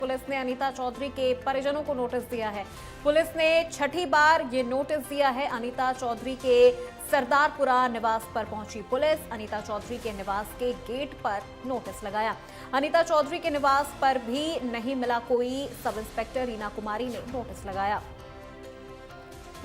Police ने अनीता चौधरी के परिजनों को नोटिस दिया है। पुलिस ने छठी बार ये नोटिस दिया है। अनीता चौधरी के सरदारपुरा निवास पर पहुंची पुलिस। अनीता चौधरी के निवास के गेट पर नोटिस लगाया। अनीता चौधरी के निवास पर भी नहीं मिला कोई। सब इंस्पेक्टर रीना कुमारी ने नोटिस लगाया।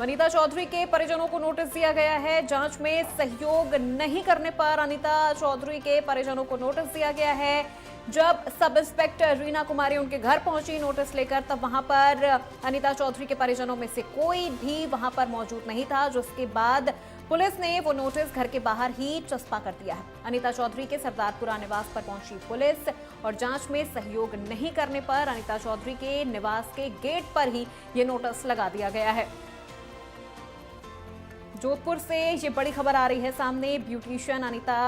अनीता चौधरी के परिजनों को नोटिस दिया गया है। जांच में सहयोग नहीं करने पर अनीता चौधरी के परिजनों को नोटिस दिया गया है। जब सब इंस्पेक्टर रीना कुमारी उनके घर पहुंची नोटिस लेकर, तब वहां पर अनीता चौधरी के परिजनों में से कोई भी वहां पर मौजूद नहीं था, जिसके बाद पुलिस ने वो नोटिस घर के बाहर ही चस्पा कर दिया है। अनीता चौधरी के सरदारपुरा निवास पर पहुंची पुलिस और जांच में सहयोग नहीं करने पर अनीता चौधरी के निवास के गेट पर ही ये नोटिस लगा दिया गया है। जोधपुर से ये बड़ी खबर आ रही है सामने। ब्यूटिशियन अनीता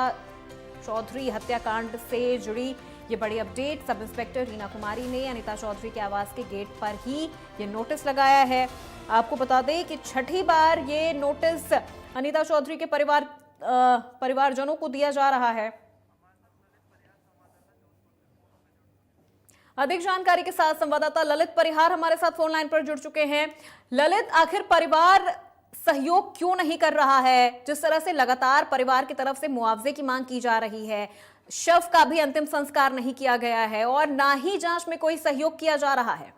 चौधरी हत्याकांड से जुड़ी ये बड़ी अपडेट। सब इंस्पेक्टर रीना कुमारी ने अनीता चौधरी के आवास के गेट पर ही ये नोटिस लगाया है। आपको बता दें कि छठी बार ये नोटिस अनीता चौधरी के परिवारजनों को दिया जा रहा है। अधिक जानकारी के साथ संवाददाता ललित परिहार हमारे साथ फोन लाइन पर जुड़ चुके हैं। ललित, आखिर परिवार सहयोग क्यों नहीं कर रहा है? जिस तरह से लगातार परिवार की तरफ से मुआवजे की मांग की जा रही है, शव का भी अंतिम संस्कार नहीं किया गया है और ना ही जांच में कोई सहयोग किया जा रहा है।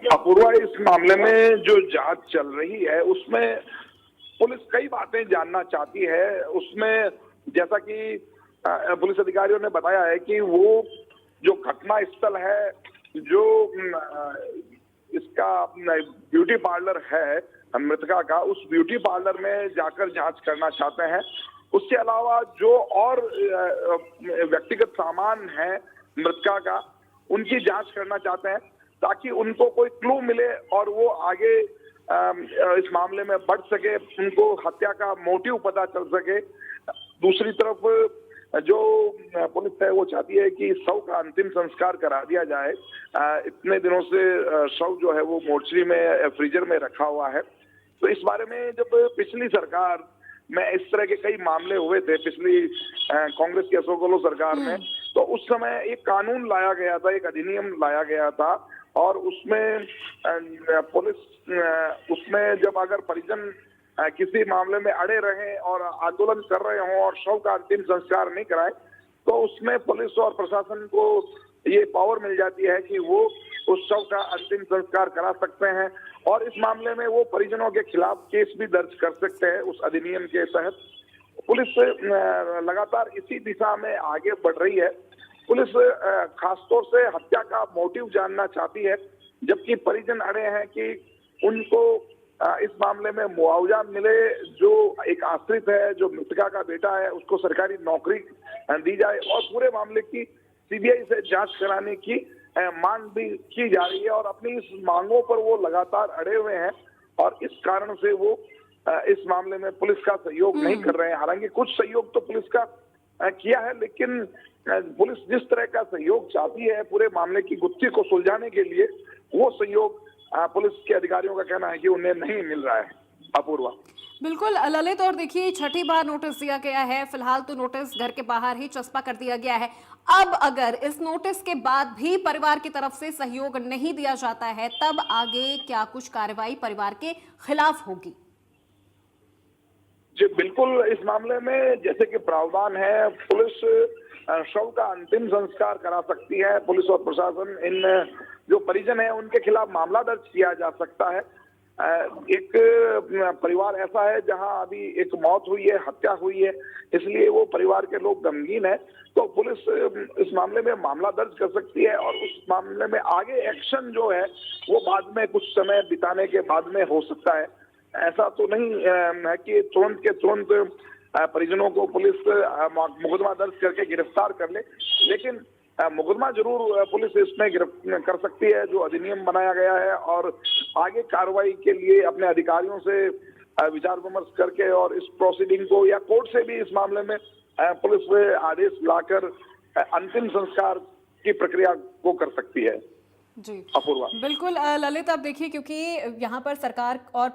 अपूर्वा, इस मामले में जो जांच चल रही है उसमें पुलिस कई बातें जानना चाहती है। उसमें जैसा कि पुलिस अधिकारियों ने बताया है कि वो जो घटना स्थल है, जो इसका ब्यूटी पार्लर है मृतका का, उस ब्यूटी पार्लर में जाकर जांच करना चाहते हैं। उसके अलावा जो और व्यक्तिगत सामान है मृतका का, उनकी जांच करना चाहते हैं ताकि उनको कोई क्लू मिले और वो आगे इस मामले में बढ़ सके, उनको हत्या का मोटिव पता चल सके। दूसरी तरफ जो पुलिस है वो चाहती है कि शव का अंतिम संस्कार करा दिया जाए। इतने दिनों से शव जो है वो मोर्चरी में फ्रीजर में रखा हुआ है। तो इस बारे में जब पिछली सरकार में इस तरह के कई मामले हुए थे, पिछली कांग्रेस की अशोक गहलोत सरकार में, तो उस समय एक कानून लाया गया था, एक अधिनियम लाया गया था और उसमें पुलिस उसमें जब अगर परिजन किसी मामले में अड़े रहें और आंदोलन कर रहे हों और शव का अंतिम संस्कार नहीं कराए, तो उसमें पुलिस और प्रशासन को ये पावर मिल जाती है कि वो उस शव का अंतिम संस्कार करा सकते हैं और इस मामले में वो परिजनों के खिलाफ केस भी दर्ज कर सकते हैं उस अधिनियम के तहत। पुलिस लगातार इसी दिशा में आगे बढ़ रही है। पुलिस खासतौर से हत्या का मोटिव जानना चाहती है, जबकि परिजन अड़े हैं कि उनको इस मामले में मुआवजा मिले। जो एक आश्रित है, जो मृतका का बेटा है, उसको सरकारी नौकरी दी जाए और पूरे मामले की सीबीआई से जांच कराने की मांग भी की जा रही है और अपनी इस मांगों पर वो लगातार अड़े हुए हैं और इस कारण से वो इस मामले में पुलिस का सहयोग नहीं कर रहे हैं। हालांकि कुछ सहयोग तो पुलिस का किया है, लेकिन पुलिस जिस तरह का सहयोग चाहती है पूरे मामले की गुत्थी को सुलझाने के लिए, वो सहयोग पुलिस के अधिकारियों का कहना है कि उन्हें नहीं मिल रहा है। अपूर्वा, बिल्कुल ललित, और देखिए छठी बार नोटिस दिया गया है। फिलहाल तो नोटिस घर के बाहर ही चस्पा कर दिया गया है। अब अगर इस नोटिस के बाद भी परिवार की तरफ से सहयोग नहीं दिया जाता है, तब आगे क्या कुछ कार्रवाई परिवार के खिलाफ होगी? जी बिल्कुल, इस मामले में जैसे कि प्रावधान है, पुलिस शव का अंतिम संस्कार करा सकती है। पुलिस और प्रशासन, इन जो परिजन है उनके खिलाफ मामला दर्ज किया जा सकता है। एक परिवार ऐसा है जहां अभी एक मौत हुई है, हत्या हुई है, इसलिए वो परिवार के लोग गमगीन है। तो पुलिस इस मामले में मामला दर्ज कर सकती है और उस मामले में आगे एक्शन जो है वो बाद में कुछ समय बिताने के बाद में हो सकता है। ऐसा तो नहीं है कि तुरंत के तुरंत परिजनों को पुलिस मुकदमा दर्ज करके गिरफ्तार कर ले, लेकिन मुकदमा जरूर पुलिस इसमें गिरफ्तार कर सकती है, जो अधिनियम बनाया गया है, और आगे कार्रवाई के लिए अपने अधिकारियों से विचार विमर्श करके और इस प्रोसीडिंग को या कोर्ट से भी इस मामले में पुलिस आदेश लाकर अंतिम संस्कार की प्रक्रिया को कर सकती है। जी अपूर्वा। बिल्कुल ललित, आप देखिए क्योंकि यहाँ पर सरकार और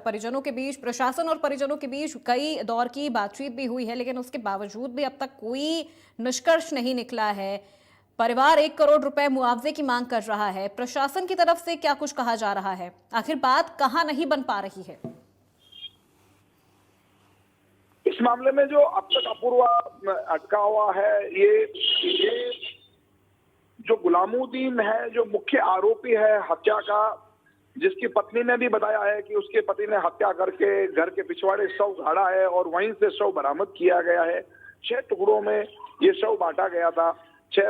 परिजनों के बीच, प्रशासन और परिजनों के बीच कई दौर की बातचीत भी हुई है, लेकिन उसके बावजूद भी अब तक कोई निष्कर्ष नहीं निकला है। परिवार 1 करोड़ रुपए मुआवजे की मांग कर रहा है। प्रशासन की तरफ से क्या कुछ कहा जा रहा है? आखिर बात कहाँ नहीं बन पा रही है? इस मामले में जो अब तक अपूर्वा अटका हुआ है, ये जो गुलामुद्दीन है, जो मुख्य आरोपी है हत्या का, जिसकी पत्नी ने भी बताया है कि उसके पति ने हत्या करके घर के पिछवाड़े शव गाड़ा है और वहीं से शव बरामद किया गया है। 6 टुकड़ों में ये शव बांटा गया था, 6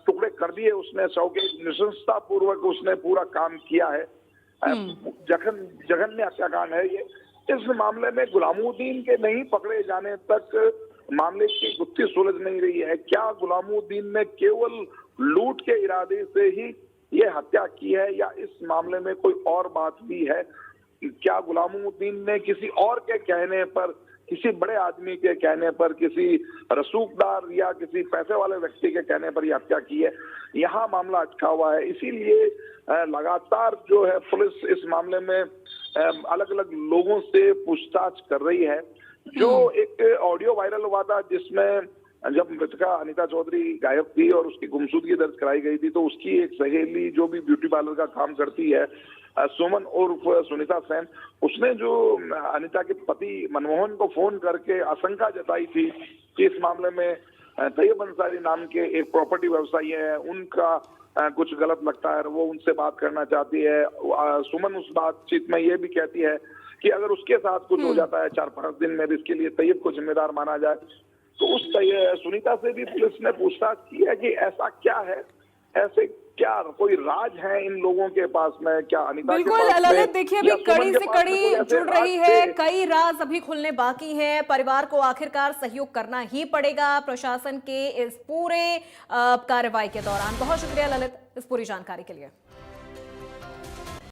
टुकड़े कर दिए उसने शव के। नृशंसता पूर्वक उसने पूरा काम किया है। जघन्य हत्याकांड है ये। इस मामले में गुलामुद्दीन के नहीं पकड़े जाने तक मामले की गुत्थी सुलझ नहीं रही है। क्या गुलामुद्दीन ने केवल लूट के इरादे से ही ये हत्या की है या इस मामले में कोई और बात भी है? क्या गुलामुद्दीन ने किसी और के कहने पर, किसी बड़े आदमी के कहने पर, किसी रसूखदार या किसी पैसे वाले व्यक्ति के कहने पर यह हत्या की है? यहाँ मामला अटका हुआ है। इसीलिए लगातार जो है पुलिस इस मामले में अलग अलग लोगों से पूछताछ कर रही है। जो एक ऑडियो वायरल हुआ था जिसमें जब मृतका अनीता चौधरी गायब थी और उसकी गुमशुदगी दर्ज कराई गई थी, तो उसकी एक सहेली जो भी ब्यूटी पार्लर का काम करती है, सुमन उर्फ सुनीता सेन, उसने जो अनीता के पति मनमोहन को फोन करके आशंका जताई थी कि इस मामले में तैयब अंसारी नाम के एक प्रॉपर्टी व्यवसायी है, उनका कुछ गलत लगता है, वो उनसे बात करना चाहती है। सुमन उस बातचीत में ये भी कहती है कि अगर उसके साथ कुछ हो जाता है 4-5 दिन में, इसके लिए तैयब को जिम्मेदार माना जाए। तो उस सुनीता से भी पुलिस ने पूछताछ की है कि ऐसा क्या है, ऐसे क्या कोई राज है इन लोगों के पास में? क्या अनीता बिल्कुल ललित, देखिए अभी कड़ी से कड़ी जुड़ रही है, कई राज अभी खुलने बाकी हैं। परिवार को आखिरकार सहयोग करना ही पड़ेगा प्रशासन के इस पूरे कार्रवाई के दौरान। बहुत शुक्रिया ललित इस पूरी जानकारी के लिए।